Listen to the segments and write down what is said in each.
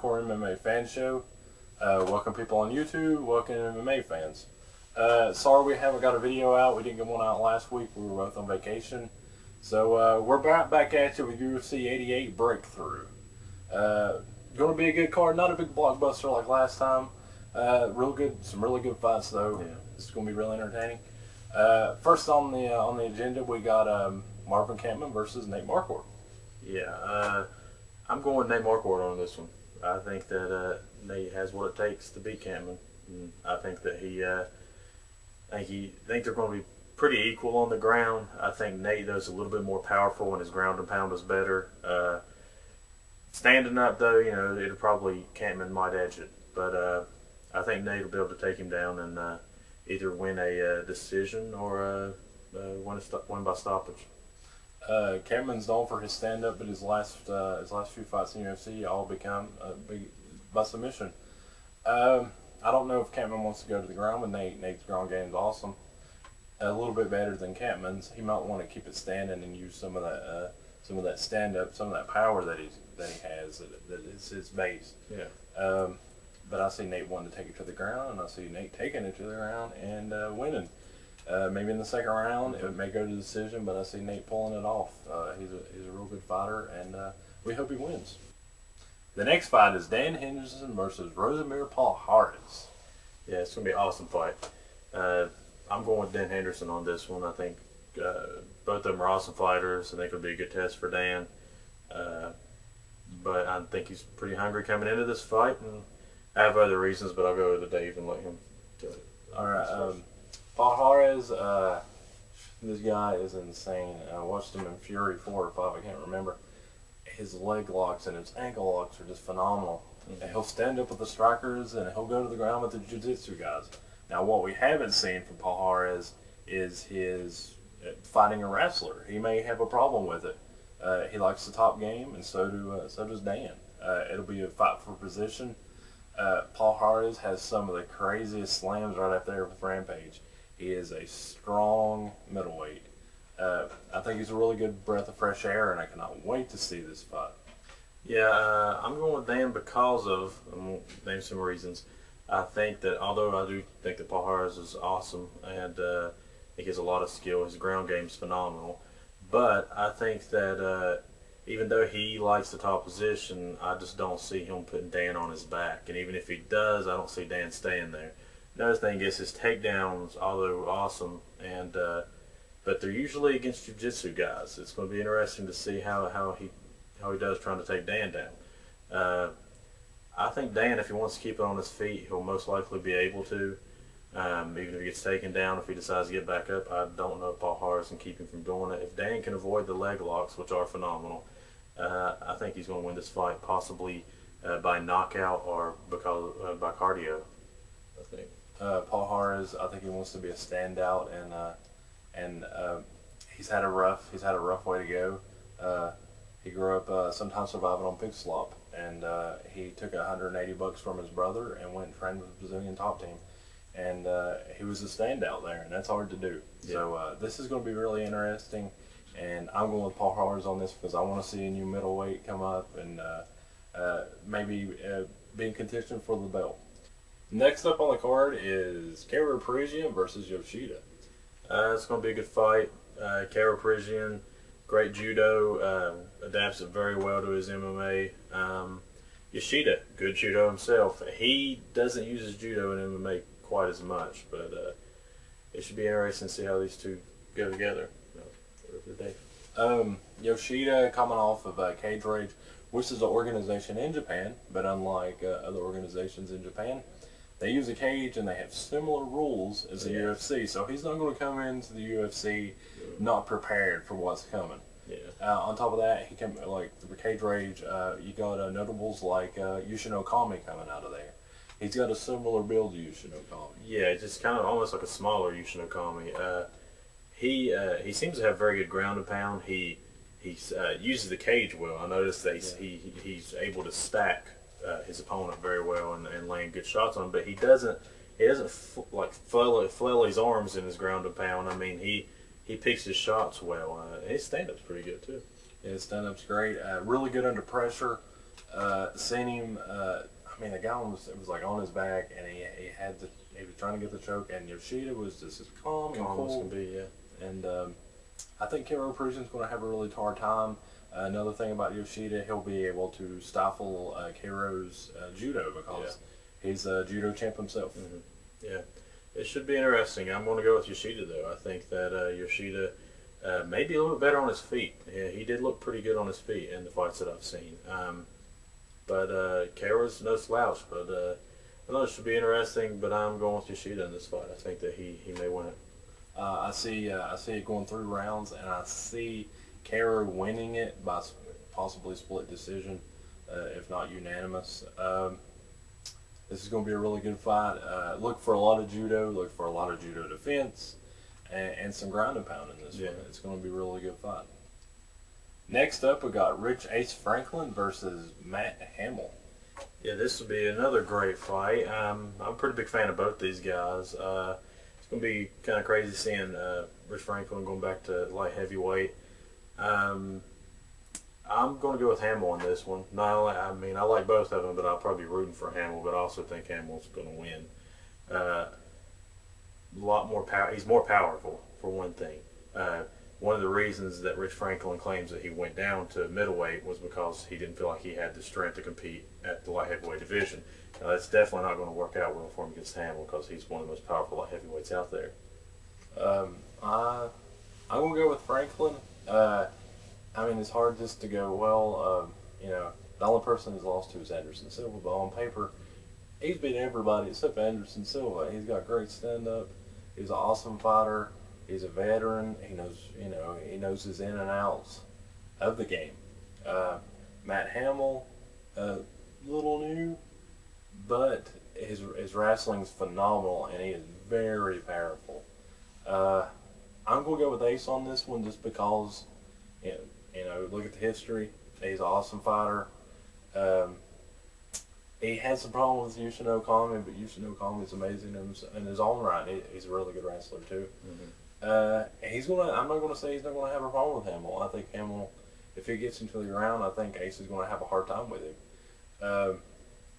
Hardcore MMA Fan Show. Welcome people on YouTube, welcome MMA fans. Sorry we haven't got a video out, we didn't get one out last week, we were both on vacation. So we're back at you with UFC 88 Breakthrough. Going to be a good card, not a big blockbuster like last time. Some really good fights though. Yeah. This is going to be really entertaining. First on the agenda we got Marvin Kampmann versus Nate Marquardt. Yeah, I'm going Nate Marquardt on this one. I think that Nate has what it takes to beat Kampmann. I think that I think they're going to be pretty equal on the ground. I think Nate though is a little bit more powerful and his ground and pound is better. Standing up though, you know, it'll probably Kampmann might edge it, but I think Nate will be able to take him down and either win a decision or win by stoppage. Kampmann's known for his stand-up, but his last few fights in UFC all become by submission. I don't know if Kampmann wants to go to the ground with Nate. Nate's ground game is awesome, a little bit better than Kampmann's. He might want to keep it standing and use some of that stand-up, some of that power that he has that is his base. Yeah. But I see Nate wanting to take it to the ground, and I see Nate taking it to the ground and winning. Maybe in the second round, it may go to decision, but I see Nate pulling it off. He's a real good fighter, and we hope he wins. The next fight is Dan Henderson versus Rosamir Palhares. Yeah, it's going to be an awesome fight. I'm going with Dan Henderson on this one. I think both of them are awesome fighters. I think it'll be a good test for Dan. But I think he's pretty hungry coming into this fight, and I have other reasons, but I'll go to Dave and let him tell it. All right. Palhares, this guy is insane. I watched him in Fury 4 or 5, I can't remember. His leg locks and his ankle locks are just phenomenal. Mm-hmm. And he'll stand up with the strikers and he'll go to the ground with the jiu-jitsu guys. Now, what we haven't seen from Palhares is his fighting a wrestler. He may have a problem with it. He likes the top game, and so does Dan. It'll be a fight for position. Palhares has some of the craziest slams right up there with Rampage. He is a strong middleweight. I think he's a really good breath of fresh air, and I cannot wait to see this fight. Yeah, I'm going with Dan because of, I'm going to name some reasons. I think that, although I do think that Palhares is awesome, and he has a lot of skill, his ground game is phenomenal, but I think that even though he likes the top position, I just don't see him putting Dan on his back, and even if he does, I don't see Dan staying there. Another thing is his takedowns, although awesome, and but they're usually against jiu-jitsu guys. It's going to be interesting to see how he does trying to take Dan down. I think Dan, if he wants to keep it on his feet, he'll most likely be able to. Even if he gets taken down, if he decides to get back up, I don't know if Palhares can keep him from doing it. If Dan can avoid the leg locks, which are phenomenal, I think he's going to win this fight, possibly by knockout or by cardio, I think. Palhares, I think he wants to be a standout, and he's had a rough way to go. He grew up sometimes surviving on pig slop, and he took $180 from his brother and went and trained with the Brazilian top team, and he was a standout there, and that's hard to do. Yeah. So this is going to be really interesting, and I'm going with Palhares on this because I want to see a new middleweight come up and maybe be in contention for the belt. Next up on the card is Karo Parisian versus Yoshida. It's going to be a good fight. Karo Parisian, great judo, adapts it very well to his MMA. Yoshida, good judo himself. He doesn't use his judo in MMA quite as much, but it should be interesting to see how these two go together. Yoshida coming off of Cage Rage, which is an organization in Japan, but unlike other organizations in Japan, they use a cage and they have similar rules as the UFC. So he's not going to come into the UFC not prepared for what's coming. Yeah. On top of that, he came like the Cage Rage. You got notables like Yushin Okami coming out of there. He's got a similar build to Yushin Okami. Yeah, just kind of almost like a smaller Yushin Okami. He seems to have very good ground and pound. He uses the cage well. I noticed that he's able to stack his opponent very well and land good shots on him, but he doesn't like flail his arms in his ground and pound. I mean, he picks his shots well. His stand-up's pretty good too. Yeah, his stand-up's great. Really good under pressure. Seen him. I mean, the guy was it was like on his back, and he was trying to get the choke, and Yoshida was just as calm and Calm as cool. can be, yeah. And I think Kiro Prusian's going to have a really hard time. Another thing about Yoshida, he'll be able to stifle Kiro's judo because he's a judo champ himself. Mm-hmm. Yeah, it should be interesting. I'm going to go with Yoshida, though. I think that Yoshida may be a little bit better on his feet. Yeah, he did look pretty good on his feet in the fights that I've seen. But Kiro's no slouch. But I know it should be interesting, but I'm going with Yoshida in this fight. I think that he may win it. I see it going 3 rounds, and I see Karo winning it by possibly split decision, if not unanimous. This is going to be a really good fight. Look for a lot of judo. Look for a lot of judo defense, and some ground and pound in this one. It's going to be a really good fight. Next up, we got Rich Ace Franklin versus Matt Hamill. Yeah, this will be another great fight. I'm a pretty big fan of both these guys. It's going to be kind of crazy seeing Rich Franklin going back to light heavyweight. I'm going to go with Hamill on this one. Not only, I mean, I like both of them, but I'll probably be rooting for Hamill. But I also think Hamill's going to win. A lot more power. He's more powerful, for one thing. One of the reasons that Rich Franklin claims that he went down to middleweight was because he didn't feel like he had the strength to compete at the light heavyweight division. Now, that's definitely not going to work out well for him against Hamill because he's one of the most powerful light heavyweights out there. I'm going to go with Franklin. I mean, it's hard just to go, well, the only person he's lost to is Anderson Silva, but on paper, he's beat everybody except Anderson Silva. He's got great stand-up. He's an awesome fighter. He's a veteran. He knows his in and outs of the game. Matt Hamill, a little new, but his wrestling's phenomenal, and he is very powerful. I'm going to go with Ace on this one just because, look at the history. He's an awesome fighter. He had some problems with Yushin Okami, but Yushin Okami is amazing in his own right. He's a really good wrestler, too. Mm-hmm. I'm not going to say he's not going to have a problem with Hamill. I think Hamill, if he gets into the ground, I think Ace is going to have a hard time with him.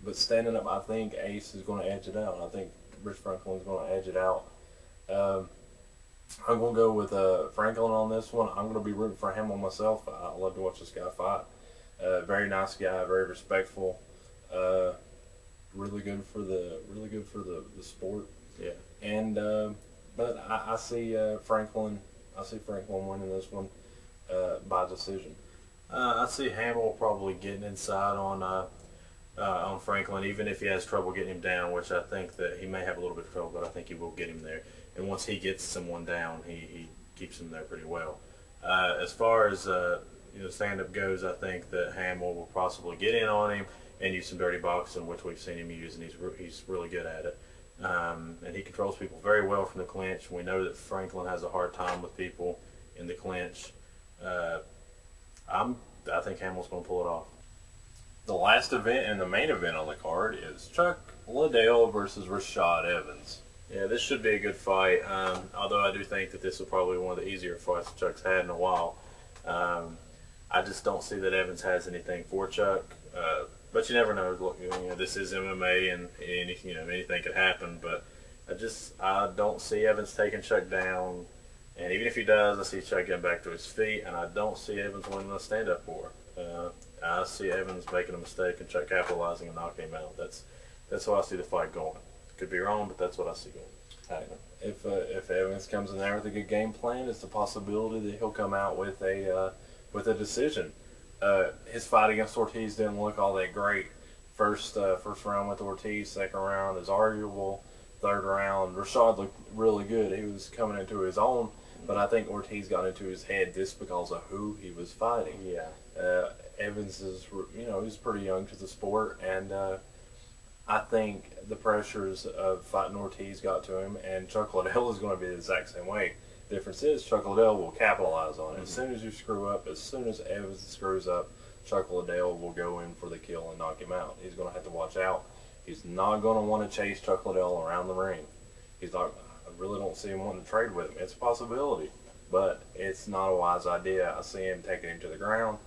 But standing up, I think Ace is going to edge it out. I think Rich Franklin is going to edge it out. I'm going to go with Franklin on this one. I'm going to be rooting for Hamill myself. I love to watch this guy fight. Very nice guy, very respectful. Really good for the sport. Yeah. And but I see Franklin. I see Franklin winning this one by decision. I see Hamill probably getting inside on Franklin, even if he has trouble getting him down, which I think that he may have a little bit of trouble, but I think he will get him there. And once he gets someone down, he keeps him there pretty well. As far as stand-up goes, I think that Hamill will possibly get in on him and use some dirty boxing, which we've seen him use, and he's really good at it. And he controls people very well from the clinch. We know that Franklin has a hard time with people in the clinch. I think Hamill's going to pull it off. The last event and the main event on the card is Chuck Liddell versus Rashad Evans. Yeah, this should be a good fight. Although I do think that this will probably be one of the easier fights Chuck's had in a while. I just don't see that Evans has anything for Chuck. But you never know. Look, this is MMA, and anything could happen. But I don't see Evans taking Chuck down. And even if he does, I see Chuck getting back to his feet, and I don't see Evans winning a stand-up war. I see Evans making a mistake and Chuck capitalizing and knocking him out. That's how I see the fight going. Could be wrong, but that's what I see going. If Evans comes in there with a good game plan, it's a possibility that he'll come out with a decision. His fight against Ortiz didn't look all that great. First round with Ortiz, second round is arguable. Third round, Rashad looked really good. He was coming into his own, but I think Ortiz got into his head just because of who he was fighting. Yeah. Evans is, he's pretty young to the sport, and I think the pressures of fighting Ortiz got to him, and Chuck Liddell is going to be the exact same way. Difference is Chuck Liddell will capitalize on it. Mm-hmm. As soon as you screw up, as soon as Evans screws up, Chuck Liddell will go in for the kill and knock him out. He's going to have to watch out. He's not going to want to chase Chuck Liddell around the ring. He's not. I really don't see him wanting to trade with him. It's a possibility, but it's not a wise idea. I see him taking him to the ground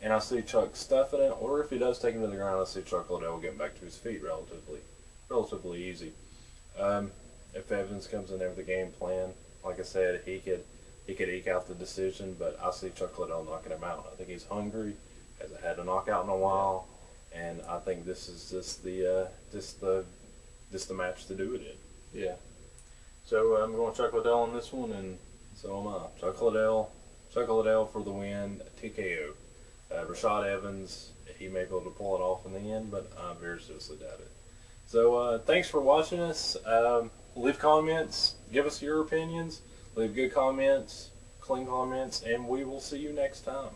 and I see Chuck stuffing it, or if he does take him to the ground, I see Chuck Liddell getting back to his feet relatively easy. If Evans comes in there with a game plan, like I said, he could eke out the decision, but I see Chuck Liddell knocking him out. I think he's hungry, hasn't had a knockout in a while, and I think this is just the match to do it in. Yeah. So I'm going Chuck Liddell on this one, and So am I. Chuck Liddell for the win, TKO. Rashad Evans, he may be able to pull it off in the end, but I very seriously doubt it. So thanks for watching us. Leave comments, give us your opinions, leave good comments, clean comments, and we will see you next time.